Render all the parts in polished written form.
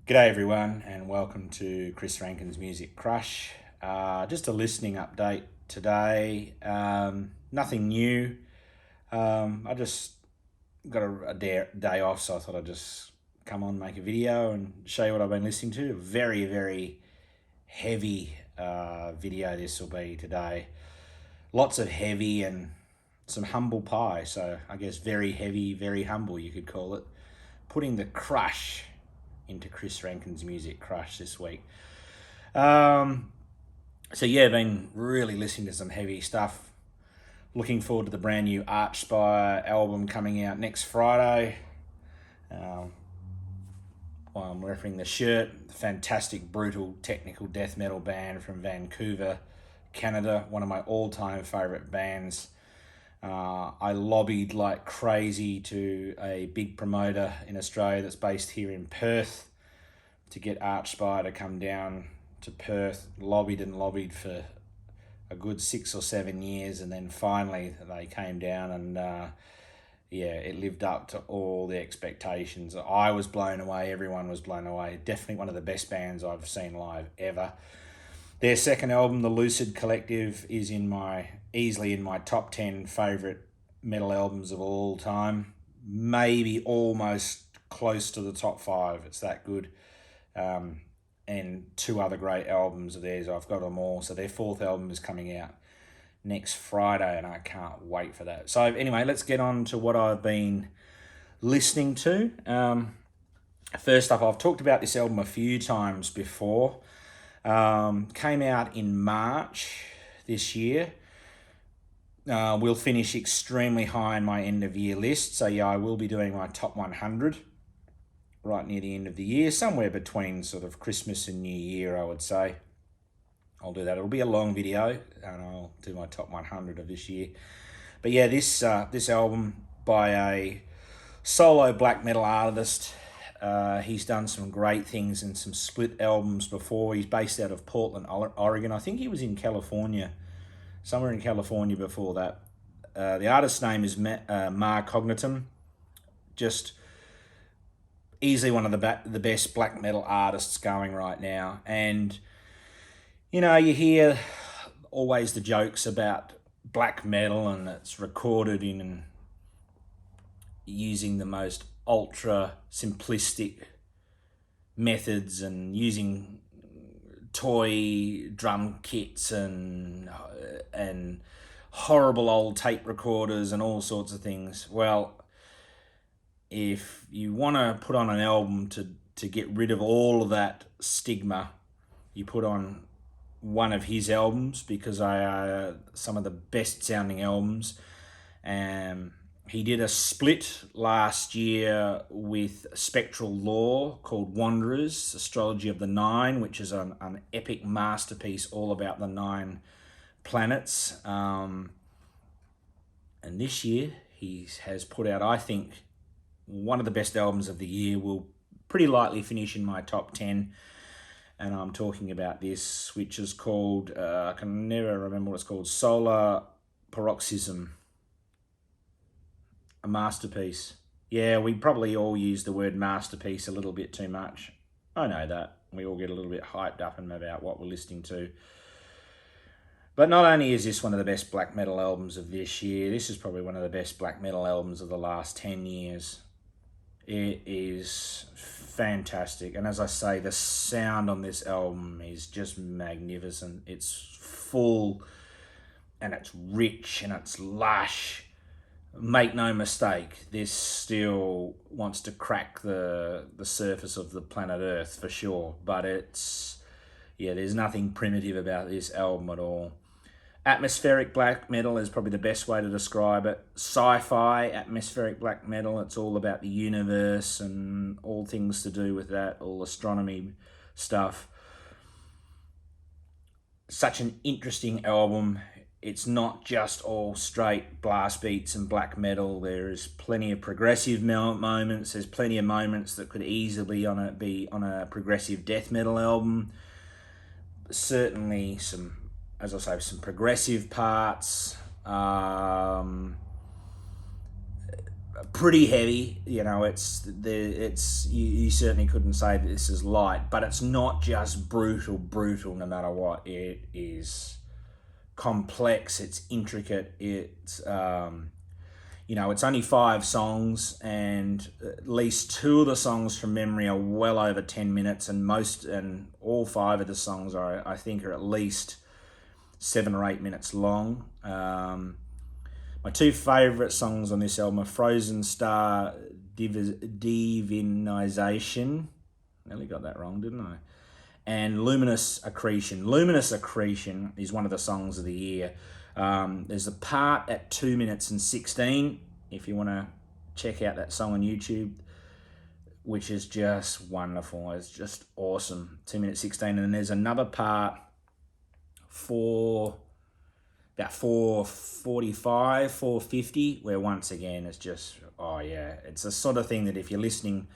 G'day everyone and welcome to Chris Rankin's Music Crush. Just a listening update today. Nothing new. I just got a day off, so I thought I'd just come on, make a video and show you what I've been listening to. Very, very heavy video this will be today. Lots of heavy and some humble pie, so I guess very heavy, very humble you could call it. Putting the crush into Chris Rankin's Music Crush this week. So yeah, been really listening to some heavy stuff. Looking forward to the brand new Archspire album coming out next Friday. While I'm wearing the shirt, fantastic, brutal, technical death metal band from Vancouver, Canada. One of my all-time favourite bands. I lobbied like crazy to a big promoter in Australia that's based here in Perth to get Archspire to come down to Perth. Lobbied for a good 6 or 7 years, and then finally they came down and it lived up to all the expectations. I was blown away, everyone was blown away. Definitely one of the best bands I've seen live ever. Their second album, The Lucid Collective, is easily in my top 10 favourite metal albums of all time. Maybe almost close to the top 5. It's that good. And two other great albums of theirs. I've got them all. So their fourth album is coming out next Friday, and I can't wait for that. So anyway, let's get on to what I've been listening to. First up, I've talked about this album a few times before. Came out in March this year. We'll finish extremely high in my end of year list. So yeah, I will be doing my top 100 right near the end of the year, somewhere between sort of Christmas and New Year, I would say. I'll do that. It'll be a long video, and I'll do my top 100 of this year. But yeah, this album by a solo black metal artist. He's done some great things in some split albums before. He's based out of Portland, Oregon. I think he was in California, somewhere in California before that. The artist's name is Cognitum. Just easily one of the best black metal artists going right now. And, you know, you hear always the jokes about black metal, and it's recorded in using the most ultra simplistic methods and using toy drum kits and horrible old tape recorders and all sorts of things. Well, if you want to put on an album to get rid of all of that stigma, you put on one of his albums, because some of the best sounding albums. He did a split last year with Spectral Law called Wanderers, Astrology of the Nine, which is an epic masterpiece all about the 9 planets. And this year he has put out, I think, one of the best albums of the year. Will pretty likely finish in my top 10. And I'm talking about this, which is called, I can never remember what it's called, Solar Paroxysm. A masterpiece. Yeah, we probably all use the word masterpiece a little bit too much. I know that. We all get a little bit hyped up about what we're listening to. But not only is this one of the best black metal albums of this year, this is probably one of the best black metal albums of the last 10 years. It is fantastic. And as I say, the sound on this album is just magnificent. It's full and it's rich and it's lush. Make no mistake, this still wants to crack the surface of the planet Earth for sure. But there's nothing primitive about this album at all. Atmospheric black metal is probably the best way to describe it. Sci-fi atmospheric black metal. It's all about the universe and all things to do with that, all astronomy stuff. Such an interesting album. It's not just all straight blast beats and black metal. There is plenty of progressive moments. There's plenty of moments that could easily be on a progressive death metal album. Certainly some progressive parts. pretty heavy. You know, you certainly couldn't say that this is light, but it's not just brutal no matter what. It is complex, it's intricate, it's it's only 5 songs, and at least 2 of the songs from memory are well over 10 minutes, and all 5 of the songs I think are at least 7 or 8 minutes long. My 2 favourite songs on this album are Frozen Star Divinization. Nearly got that wrong, didn't I? And Luminous Accretion. Luminous Accretion is one of the songs of the year. There's a part at 2 minutes and 16, if you want to check out that song on YouTube, which is just wonderful. It's just awesome. 2 minutes 16. And then there's another part for about 4:45, 4:50, where once again it's just, oh yeah, it's the sort of thing that if you're listening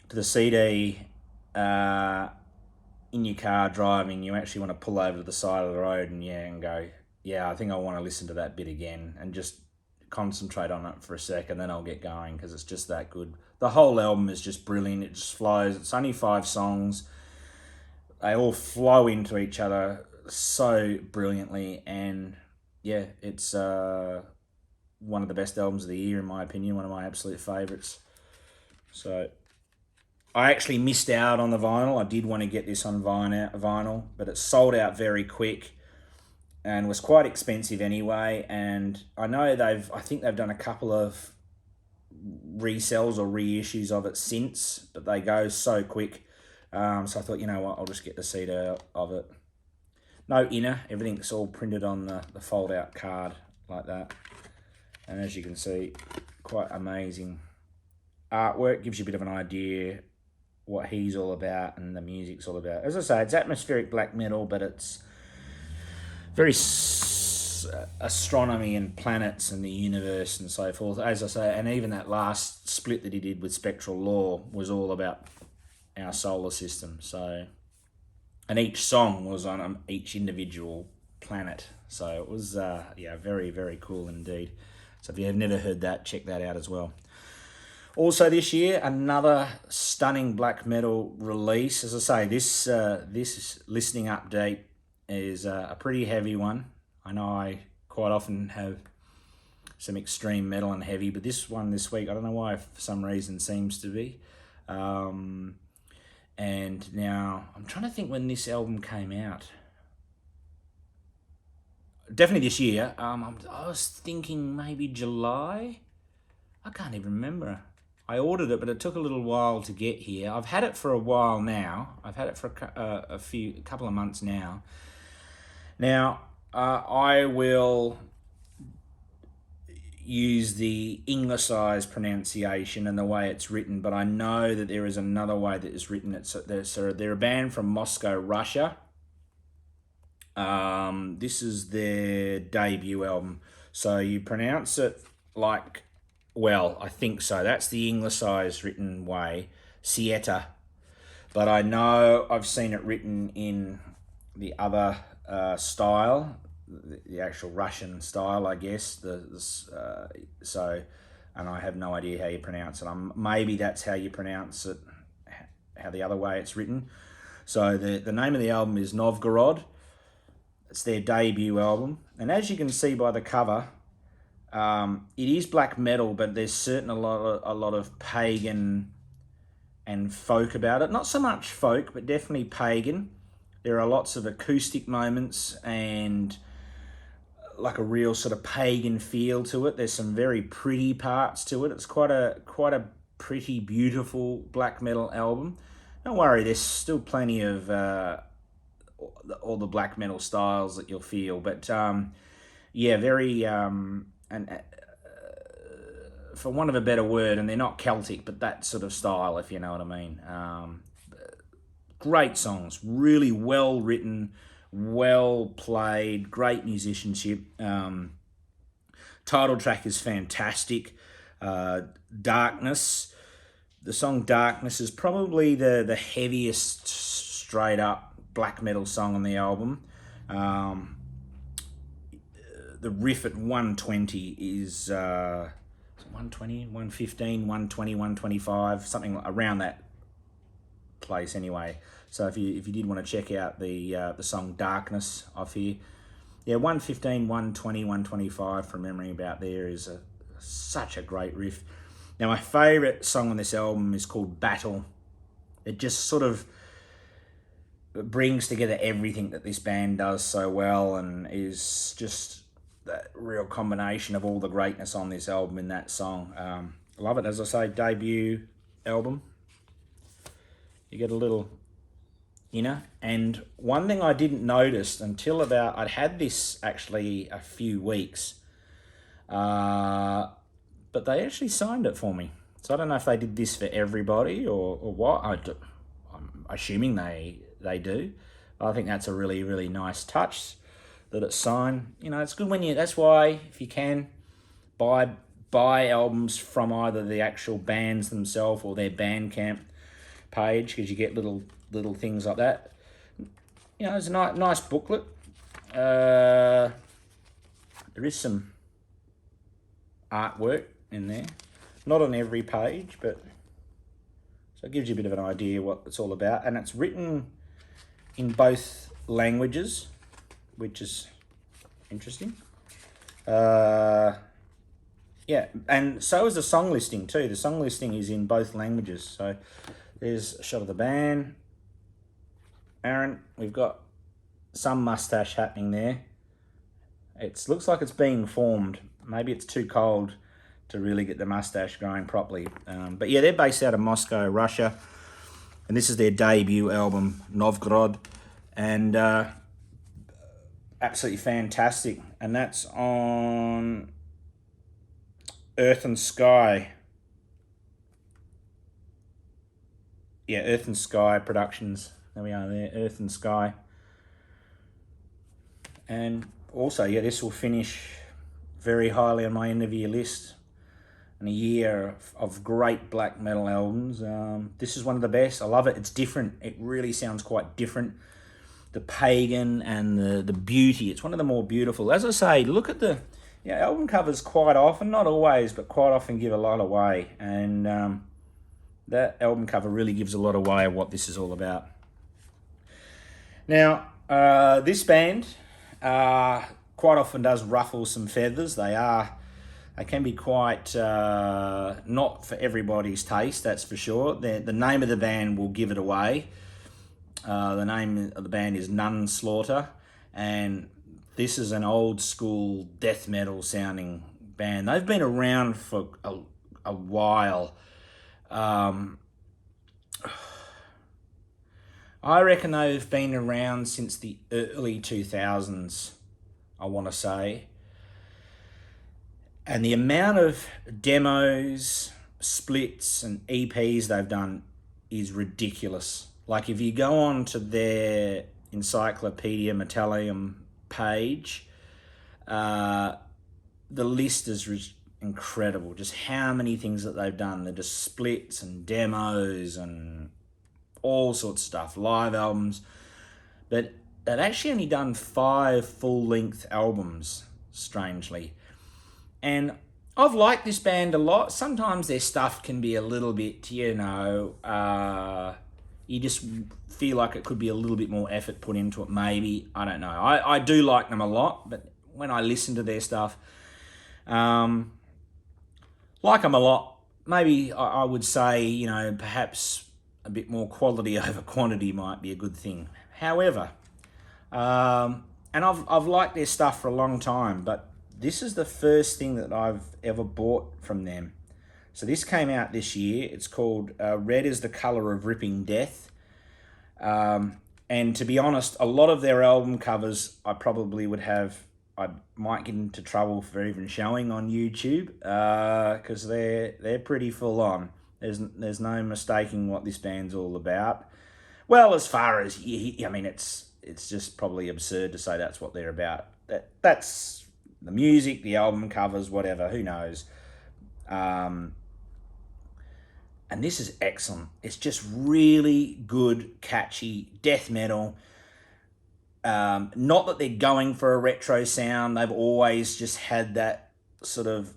to the CD in your car driving, you actually want to pull over to the side of the road and go, yeah, I think I want to listen to that bit again and just concentrate on it for a second, then I'll get going, because it's just that good. The whole album is just brilliant. It just flows. It's only 5 songs. They all flow into each other so brilliantly, and yeah, it's one of the best albums of the year in my opinion, one of my absolute favourites. So I actually missed out on the vinyl. I did want to get this on vinyl, but it sold out very quick and was quite expensive anyway. And I know I think they've done a couple of resells or reissues of it since, but they go so quick. So I thought, you know what, I'll just get the CD of it. No inner, everything's all printed on the fold-out card like that. And as you can see, quite amazing artwork. Gives you a bit of an idea what he's all about and the music's all about. As I say, it's atmospheric black metal, but it's very astronomy and planets and the universe and so forth. As I say, and even that last split that he did with Spectral Law was all about our solar system. So, and each song was on each individual planet. So it was, very, very cool indeed. So if you have never heard that, check that out as well. Also this year, another stunning black metal release. As I say, this listening update is a pretty heavy one. I know I quite often have some extreme metal and heavy, but this one this week, I don't know why, for some reason, seems to be. And now, I'm trying to think when this album came out. Definitely this year. I was thinking maybe July. I can't even remember. I ordered it, but it took a little while to get here. I've had it for a while now. I've had it for a couple of months now. Now, I will use the Anglicized pronunciation and the way it's written, but I know that there is another way that it's written. They're a band from Moscow, Russia. This is their debut album. So you pronounce it like, well, I think so. That's the Anglicized written way, Sieta. But I know I've seen it written in the other style, the actual Russian style, I guess. And I have no idea how you pronounce it. Maybe that's how you pronounce it, how the other way it's written. So the name of the album is Novgorod. It's their debut album. And as you can see by the cover, it is black metal, but there's certainly a lot of pagan and folk about it. Not so much folk, but definitely pagan. There are lots of acoustic moments and like a real sort of pagan feel to it. There's some very pretty parts to it. It's quite a pretty, beautiful black metal album. Don't worry, there's still plenty of all the black metal styles that you'll feel. But very for want of a better word, and they're not Celtic, but that sort of style, if you know what I mean. Great songs, really well written, well played, great musicianship. Title track is fantastic. Darkness. The song Darkness is probably the heaviest straight up black metal song on the album. The riff at 120 is 120, 115, 120, 125, something around that place anyway. So if you did want to check out the song Darkness off here, yeah, 115, 120, 125 from memory about there is such a great riff. Now my favourite song on this album is called Battle. It just sort of brings together everything that this band does so well, and is just that real combination of all the greatness on this album in that song. Love it. As I say, debut album. You get a little, and one thing I didn't notice until about, I'd had this actually a few weeks, but they actually signed it for me. So I don't know if they did this for everybody or what. I'm assuming they do. I think that's a really, really nice touch that it's signed. It's good when that's why, if you can, buy albums from either the actual bands themselves or their Bandcamp page, because you get little things like that. It's a nice booklet. There is some artwork in there. Not on every page, but so it gives you a bit of an idea what it's all about. And it's written in both languages, which is interesting. Yeah, and so is the song listing too. The song listing is in both languages. So there's a shot of the band. Aaron, we've got some mustache happening there. It looks like it's being formed. Maybe it's too cold to really get the mustache growing properly. But yeah, they're based out of Moscow, Russia. And this is their debut album, Novgorod. And absolutely fantastic. And that's on Earth and Sky. Yeah, Earth and Sky Productions. There we are there, Earth and Sky. And also, yeah, this will finish very highly on my end of year list. And a year of great black metal albums. This is one of the best. I love it. It's different. It really sounds quite different. The pagan and the beauty. It's one of the more beautiful. As I say, look at the album covers quite often, not always, but quite often give a lot away. And that album cover really gives a lot away of what this is all about. Now, this band quite often does ruffle some feathers. They can be quite not for everybody's taste, that's for sure. The name of the band will give it away. The name of the band is Nun Slaughter, and this is an old school death metal sounding band. They've been around for a while. I reckon they've been around since the early 2000s, I want to say. And the amount of demos, splits, and EPs they've done is ridiculous. Like, if you go on to their Encyclopedia Metallium page, the list is incredible. Just how many things that they've done. They're just splits and demos and all sorts of stuff, live albums. But they've actually only done 5 full-length albums, strangely. And I've liked this band a lot. Sometimes their stuff can be a little bit, you just feel like it could be a little bit more effort put into it, maybe. I don't know. I do like them a lot, but when I listen to their stuff, like them a lot. Maybe I would say, perhaps a bit more quality over quantity might be a good thing. However, and I've liked their stuff for a long time, but this is the first thing that I've ever bought from them. So this came out this year. It's called Red is the Color of Ripping Death. And to be honest, a lot of their album covers I probably would have, I might get into trouble for even showing on YouTube, because they're pretty full on. There's no mistaking what this band's all about. Well, as far as, it's just probably absurd to say that's what they're about. That's the music, the album covers, whatever, who knows. And this is excellent. It's just really good, catchy death metal. Not that they're going for a retro sound. They've always just had that sort of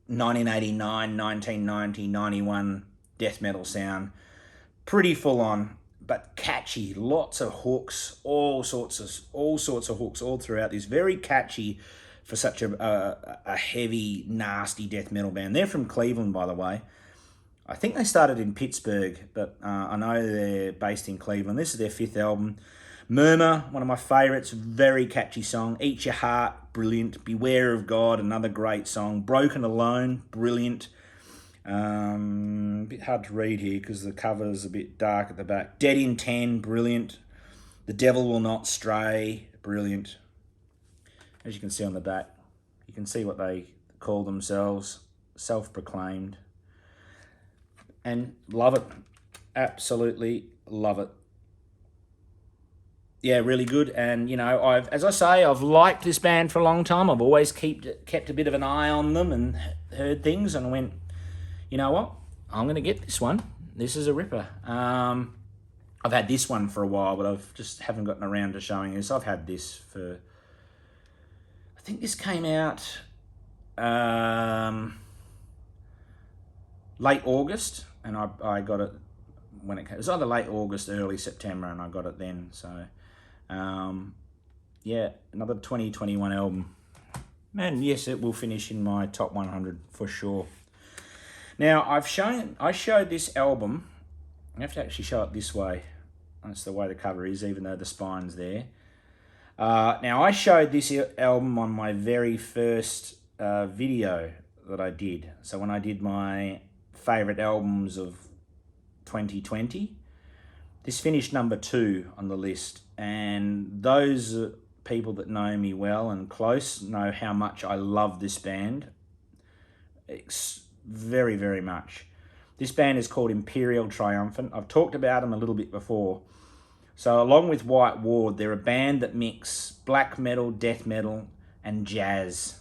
1989, 1990, 91 death metal sound. Pretty full on, but catchy. Lots of hooks, all sorts of hooks all throughout this. Very catchy for such a heavy, nasty death metal band. They're from Cleveland, by the way. I think they started in Pittsburgh, but I know they're based in Cleveland. This is their 5th album. Murmur, one of my favourites, very catchy song. Eat Your Heart, brilliant. Beware of God, another great song. Broken Alone, brilliant. A bit hard to read here because the cover's a bit dark at the back. Dead in 10, brilliant. The Devil Will Not Stray, brilliant. As you can see on the back, you can see what they call themselves, self-proclaimed. And love it. Absolutely love it. Yeah, really good. And, you know, I've liked this band for a long time. I've always kept a bit of an eye on them and heard things and went, you know what? I'm going to get this one. This is a ripper. I've had this one for a while, but I've just haven't gotten around to showing this. I've had this for, I think this came out late August, and I got it when it came. It was either late August, early September, and I got it then. So, yeah, another 2021 album. And yes, it will finish in my top 100 for sure. Now, I showed this album. I have to actually show it this way. That's the way the cover is, even though the spine's there. Now, I showed this album on my very first video that I did. So when I did my favourite albums of 2020, this finished number 2 on the list. And those people that know me well and close know how much I love this band. Very, very much. This band is called Imperial Triumphant. I've talked about them a little bit before. So along with White Ward, they're a band that mix black metal, death metal, and jazz.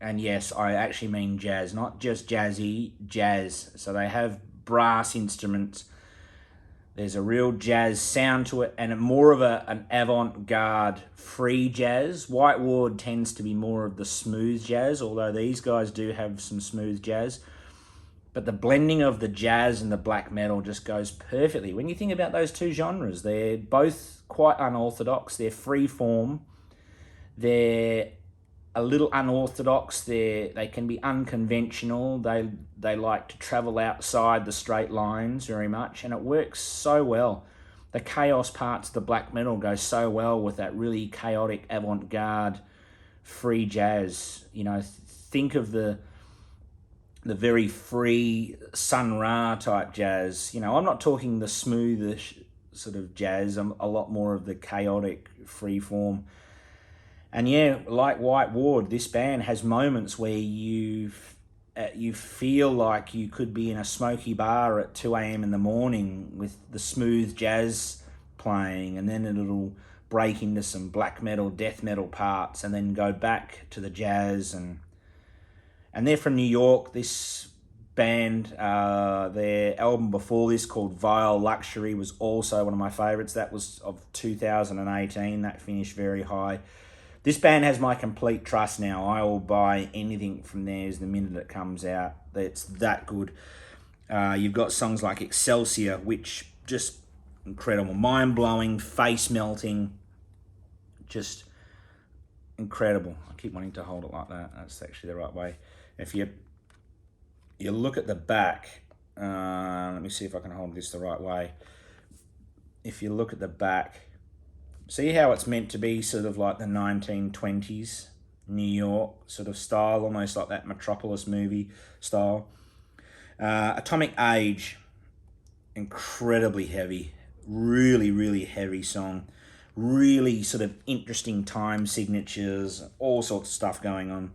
And yes, I actually mean jazz, not just jazzy, jazz. So they have brass instruments. There's a real jazz sound to it, and more of an avant-garde free jazz. White Ward tends to be more of the smooth jazz, although these guys do have some smooth jazz. But the blending of the jazz and the black metal just goes perfectly. When you think about those two genres, they're both quite unorthodox. They're free form. They're a little unorthodox. They can be unconventional. They like to travel outside the straight lines very much, and it works so well. The chaos parts of the black metal go so well with that really chaotic avant-garde free jazz. You know, think of the very free Sun Ra type jazz. You know, I'm not talking the smoothish sort of jazz. I'm a lot more of the chaotic free form. And yeah, like White Ward, this band has moments where you feel like you could be in a smoky bar at 2 a.m. in the morning with the smooth jazz playing, and then it'll break into some black metal, death metal parts, and then go back to the jazz. And they're from New York. This band, their album before this called Vile Luxury was also one of my favourites. That was of 2018. That finished very high. This band has my complete trust now. I will buy anything from theirs the minute it comes out. It's that good. You've got songs like Excelsior, which just incredible. Mind-blowing, face-melting, just incredible. I keep wanting to hold it like that. That's actually the right way. If you look at the back, let me see if I can hold this the right way. If you look at the back, see how it's meant to be sort of like the 1920s New York sort of style, almost like that Metropolis movie style. Atomic Age, incredibly heavy, really, really heavy song. Really sort of interesting time signatures, all sorts of stuff going on.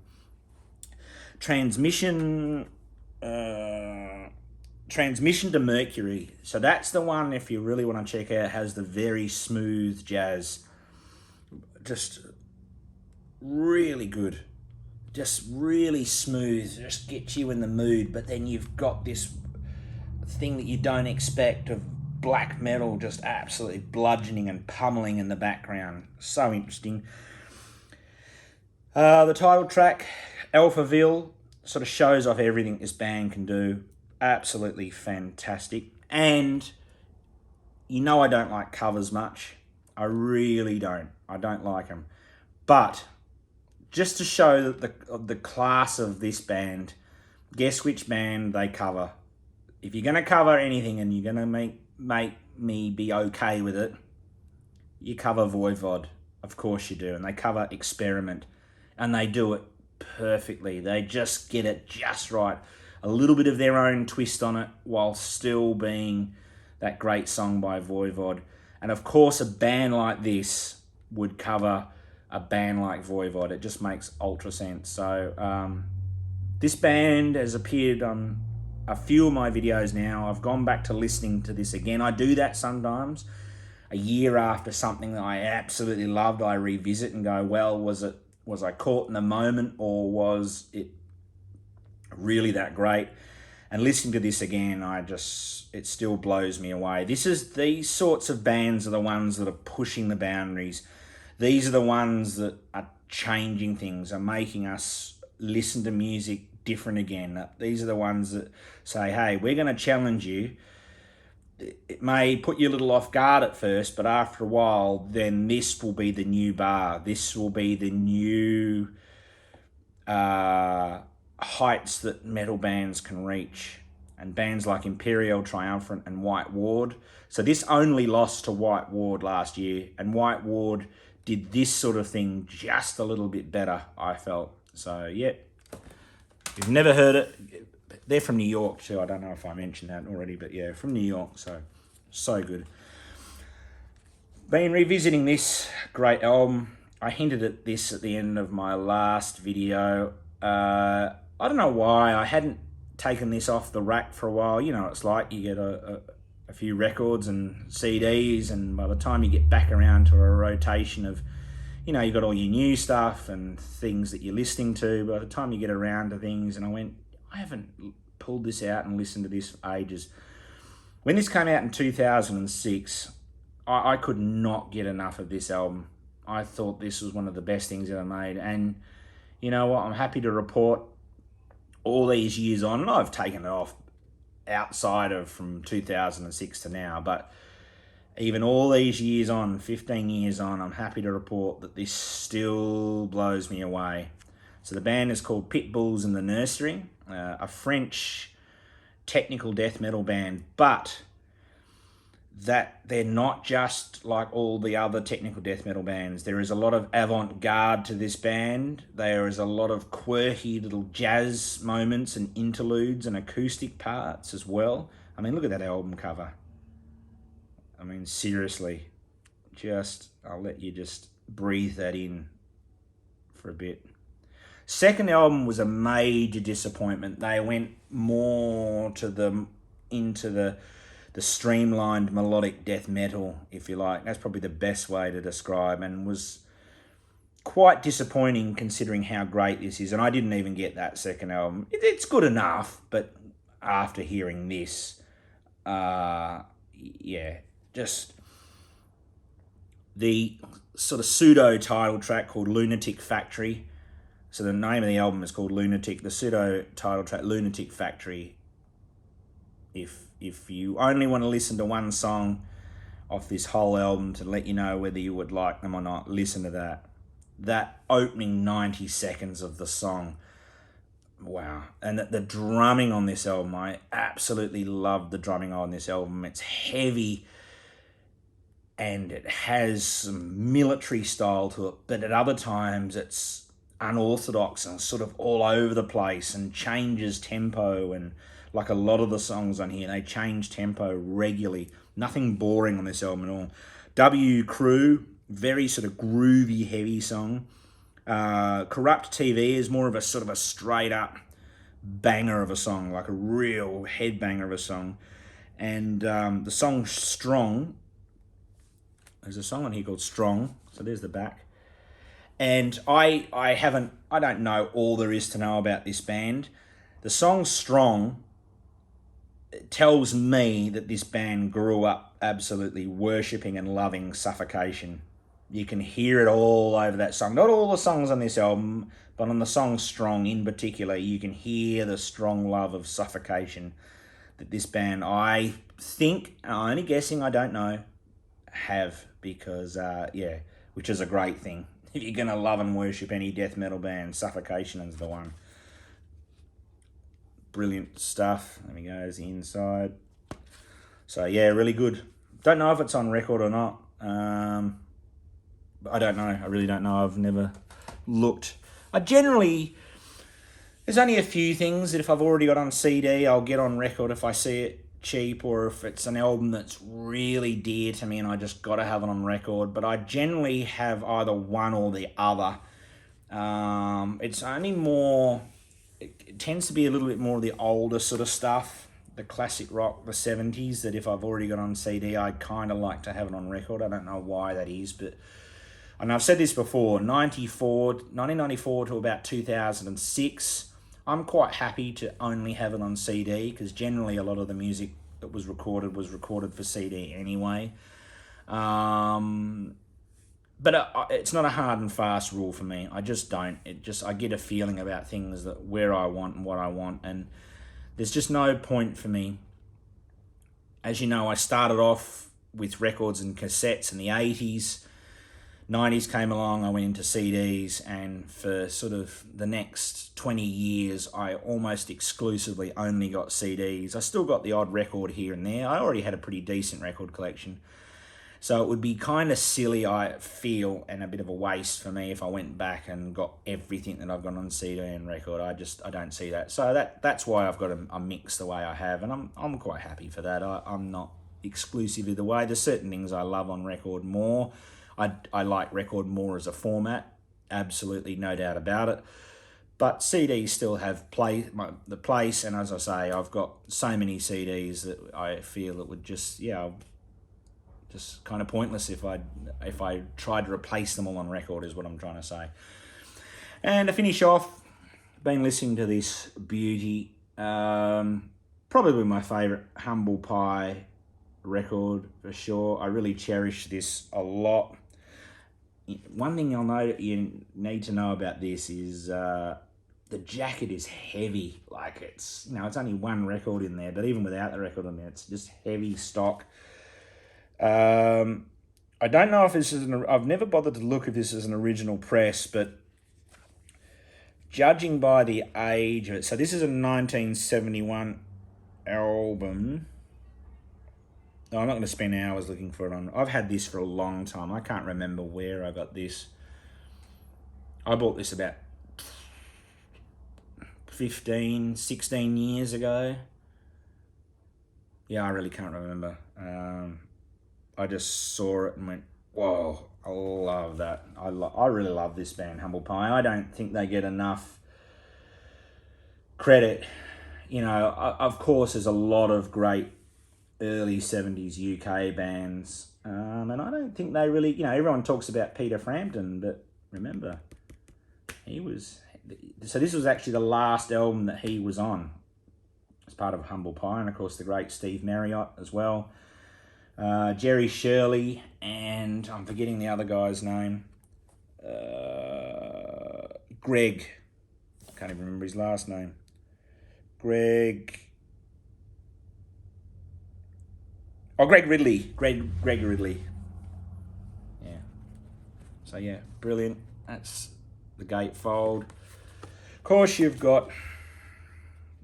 Transmission to Mercury. So that's the one, if you really want to check out, has the very smooth jazz. Just really good. Just really smooth. Just gets you in the mood. But then you've got this thing that you don't expect of black metal just absolutely bludgeoning and pummeling in the background. So interesting. The title track, Alphaville, sort of shows off everything this band can do. Absolutely fantastic. And you know I don't like covers much. I really don't. I don't like them. But just to show the class of this band, guess which band they cover. If you're going to cover anything and you're going to make me be okay with it, you cover Voivod. Of course you do. And they cover Experiment. And they do it perfectly. They just get it just right. A little bit of their own twist on it while still being that great song by Voivod. And of course, a band like this would cover a band like Voivod. It just makes ultra sense. So this band has appeared on a few of my videos now. I've gone back to listening to this again. I do that sometimes. A year after something that I absolutely loved, I revisit and go, well, was I caught in the moment, or was it really that great? And listening to this again, it still blows me away. These sorts of bands are the ones that are pushing the boundaries. These are the ones that are changing things, are making us listen to music different again. These are the ones that say, hey, we're going to challenge you. It may put you a little off guard at first, but after a while, then this will be the new bar. This will be the new heights that metal bands can reach. And bands like Imperial Triumphant and White Ward. So this only lost to White Ward last year, and White Ward did this sort of thing just a little bit better, I felt. So yeah, if you've never heard it, they're from New York too. I don't know if I mentioned that already, but yeah, from New York. So good. Been revisiting this great album. I hinted at this at the end of my last video. I don't know why I hadn't taken this off the rack for a while. You know, it's like you get a few records and CDs, and by the time you get back around to a rotation of, you know, you got all your new stuff and things that you're listening to. By the time you get around to things, and I went, I haven't pulled this out and listened to this for ages. When this came out in 2006, I could not get enough of this album. I thought this was one of the best things ever made. And you know what? I'm happy to report all these years on, and I've taken it off outside of from 2006 to now, but even all these years on, 15 years on, I'm happy to report that this still blows me away. So the band is called Pitbulls and the Nursery, a French technical death metal band, but that they're not just like all the other technical death metal bands. There is a lot of avant-garde to this band. There is a lot of quirky little jazz moments and interludes and acoustic parts as well. I mean, look at that album cover. I mean, seriously, I'll let you just breathe that in for a bit. Second album was a major disappointment. They went more into the streamlined melodic death metal, if you like. That's probably the best way to describe, and was quite disappointing considering how great this is. And I didn't even get that second album. It's good enough, but after hearing this, yeah, just the sort of pseudo title track called Lunatic Factory. So the name of the album is called Lunatic. The pseudo title track, Lunatic Factory. If you only want to listen to one song off this whole album to let you know whether you would like them or not, listen to that. That opening 90 seconds of the song, wow. And the drumming on this album, I absolutely love the drumming on this album. It's heavy and it has some military style to it, but at other times it's unorthodox and sort of all over the place and changes tempo. And like a lot of the songs on here, they change tempo regularly. Nothing boring on this album at all. W Crew, very sort of groovy, heavy song. Corrupt TV is more of a sort of a straight up banger of a song, like a real headbanger of a song. And the song Strong, there's a song on here called Strong, so there's the back. And I don't know all there is to know about this band. The song Strong tells me that this band grew up absolutely worshipping and loving suffocation. You can hear it all over that song. Not all the songs on this album, but on the song Strong in particular, you can hear the strong love of suffocation that this band, I think, I'm only guessing, I don't know, have, because, which is a great thing. If you're going to love and worship any death metal band, Suffocation is the one. Brilliant stuff. There we go, there's the inside. So, yeah, really good. Don't know if it's on record or not. I don't know. I really don't know. I've never looked. There's only a few things that if I've already got on CD, I'll get on record if I see it cheap, or if it's an album that's really dear to me and I just got to have it on record. But I generally have either one or the other. It's only more, it tends to be a little bit more of the older sort of stuff, the classic rock, the 70s, that if I've already got on CD, I kind of like to have it on record. I don't know why that is, but... And I've said this before, 1994 to about 2006, I'm quite happy to only have it on CD, because generally a lot of the music that was recorded for CD anyway. But it's not a hard and fast rule for me. I just don't. I get a feeling about things, that where I want and what I want, and there's just no point for me. As you know, I started off with records and cassettes in the 80s. 90s came along, I went into CDs, and for sort of the next 20 years, I almost exclusively only got CDs. I still got the odd record here and there. I already had a pretty decent record collection. So it would be kind of silly, I feel, and a bit of a waste for me if I went back and got everything that I've got on CD and record. I don't see that. So that's why I've got a mix the way I have, and I'm quite happy for that. I'm not exclusive either way. There's certain things I love on record more. I like record more as a format, absolutely no doubt about it. But CDs still have the place, and as I say, I've got so many CDs that I feel it would just kind of pointless if I tried to replace them all on record, is what I'm trying to say. And to finish off, been listening to this beauty, probably my favourite Humble Pie record for sure. I really cherish this a lot. One thing you need to know about this is the jacket is heavy. Like, it's only one record in there, but even without the record on there, it's just heavy stock. I don't know if this is I've never bothered to look if this is an original press, but judging by the age of it, so this is a 1971 album. No, I'm not going to spend hours looking for it on. I've had this for a long time. I can't remember where I got this. I bought this about 15, 16 years ago. Yeah, I really can't remember. I just saw it and went, whoa, I love that. I really love this band, Humble Pie. I don't think they get enough credit. Of course, there's a lot of great early 70s UK bands, and I don't think they really, everyone talks about Peter Frampton, but remember, so this was actually the last album that he was on as part of Humble Pie, and of course the great Steve Marriott as well, Jerry Shirley, and I'm forgetting the other guy's name, Greg, I can't even remember his last name, Greg Ridley. Greg Ridley. Yeah. So, yeah, brilliant. That's the gatefold. Of course, you've got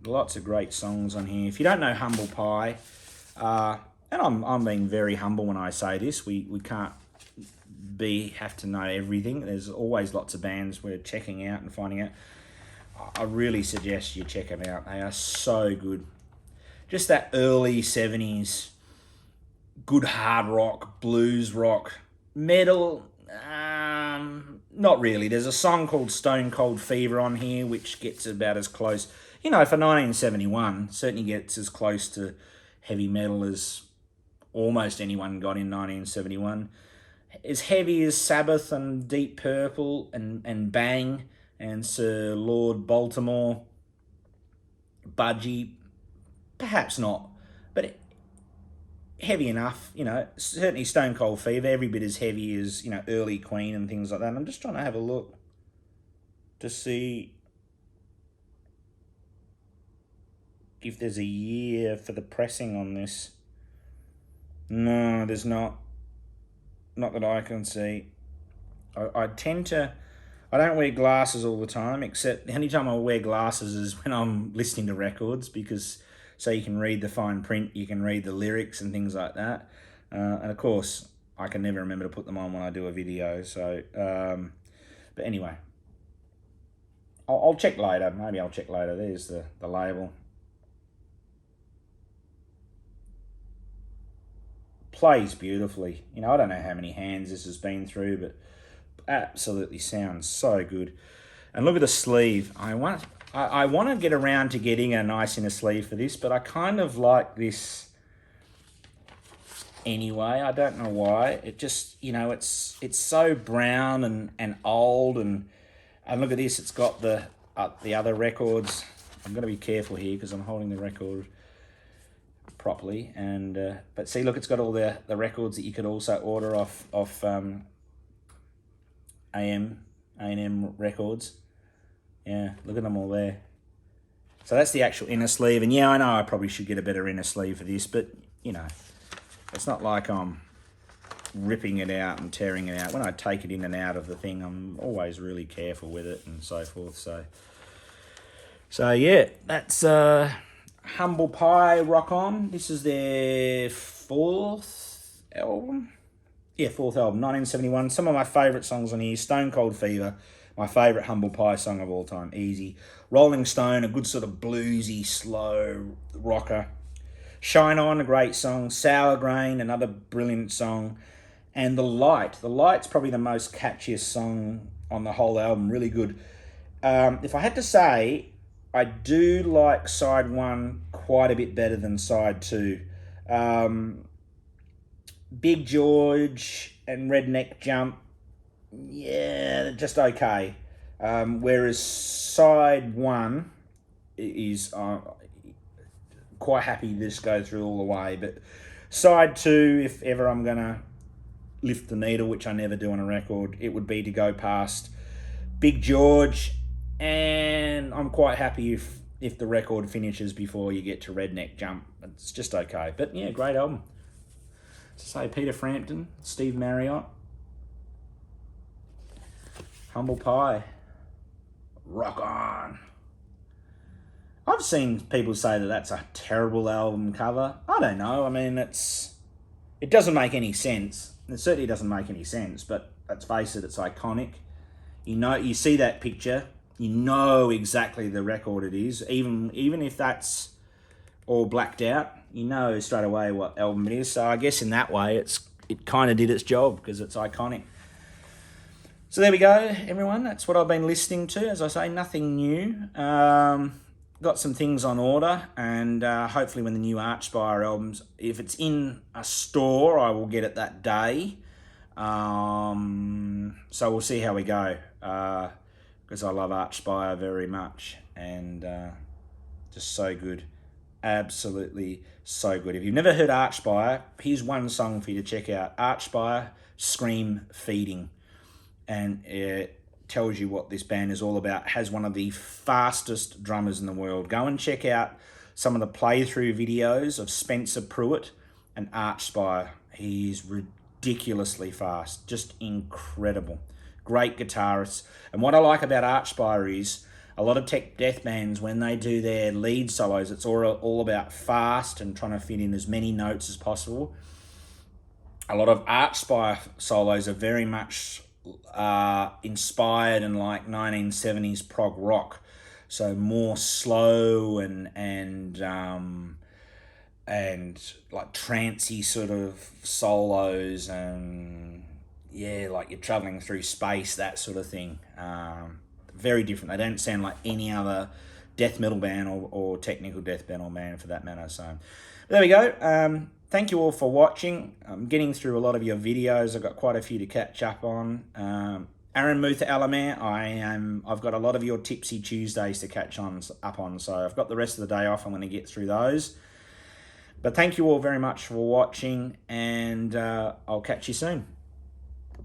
lots of great songs on here. If you don't know Humble Pie, and I'm being very humble when I say this, we can't have to know everything. There's always lots of bands we're checking out and finding out. I really suggest you check them out. They are so good. Just that early 70s... good hard rock, blues rock, metal, not really. There's a song called Stone Cold Fever on here, which gets about as close, for 1971, certainly gets as close to heavy metal as almost anyone got in 1971. As heavy as Sabbath and Deep Purple and Bang and Sir Lord Baltimore, Budgie, perhaps not, but heavy enough, you know, certainly Stone Cold Fever, every bit as heavy as, you know, early Queen and things like that. And I'm just trying to have a look to see if there's a year for the pressing on this. No, there's not. Not that I can see. I tend to... I don't wear glasses all the time, except the only time I wear glasses is when I'm listening to records, because so you can read the fine print, you can read the lyrics and things like that. And of course, I can never remember to put them on when I do a video. So, but anyway, I'll check later. Maybe I'll check later. There's the label. Plays beautifully. You know, I don't know how many hands this has been through, but absolutely sounds so good. And look at the sleeve. I want to get around to getting a nice inner sleeve for this, but I kind of like this anyway. I don't know why. It just, you know, it's so brown and old, and look at this. It's got the other records. I'm going to be careful here because I'm holding the record properly, and but see, look, it's got all the records that you could also order off A&M Records. Yeah, look at them all there. So that's the actual inner sleeve. And yeah, I know I probably should get a better inner sleeve for this, but, you know, it's not like I'm ripping it out and tearing it out. When I take it in and out of the thing, I'm always really careful with it and so forth. So yeah, that's Humble Pie Rock On. This is their fourth album. Yeah, fourth album, 1971. Some of my favourite songs on here. Stone Cold Fever, my favourite Humble Pie song of all time, easy. Rolling Stone, a good sort of bluesy, slow rocker. Shine On, a great song. Sour Grain, another brilliant song. And The Light. The Light's probably the most catchiest song on the whole album, really good. If I had to say, I do like side one quite a bit better than side two. Big George and Redneck Jump, yeah, they're just okay. Whereas side one is quite happy to just go through all the way. But side two, if ever I'm going to lift the needle, which I never do on a record, it would be to go past Big George. And I'm quite happy if the record finishes before you get to Redneck Jump. It's just okay. But yeah, great album. To say Peter Frampton, Steve Marriott, Humble Pie, Rock On. I've seen people say that that's a terrible album cover. I don't know. I mean, it doesn't make any sense. It certainly doesn't make any sense, but let's face it, it's iconic. You know, you see that picture, you know exactly the record it is, even if that's all blacked out, you know straight away what album it is. So I guess in that way, it kind of did its job because it's iconic. So there we go, everyone. That's what I've been listening to. As I say, nothing new. Got some things on order, and hopefully when the new Archspire albums, if it's in a store, I will get it that day. So we'll see how we go, because I love Archspire very much, and just so good. Absolutely so good. If you've never heard Archspire, here's one song for you to check out. Archspire, Scream Feeding. And it tells you what this band is all about. Has one of the fastest drummers in the world. Go and check out some of the playthrough videos of Spencer Pruitt and Archspire. He's ridiculously fast. Just incredible. Great guitarist. And what I like about Archspire is a lot of tech death bands, when they do their lead solos, it's all about fast and trying to fit in as many notes as possible. A lot of Archspire solos are very much inspired in like 1970s prog rock, so more slow and like trancey sort of solos, and yeah, like you're traveling through space, that sort of thing. Very different. They don't sound like any other death metal band or technical death metal band for that matter. So there we go. Thank you all for watching. I'm getting through a lot of your videos. I've got quite a few to catch up on. Aaron Mutha Alamere, I've got a lot of your Tipsy Tuesdays to catch up on. So I've got the rest of the day off. I'm going to get through those. But thank you all very much for watching, and I'll catch you soon.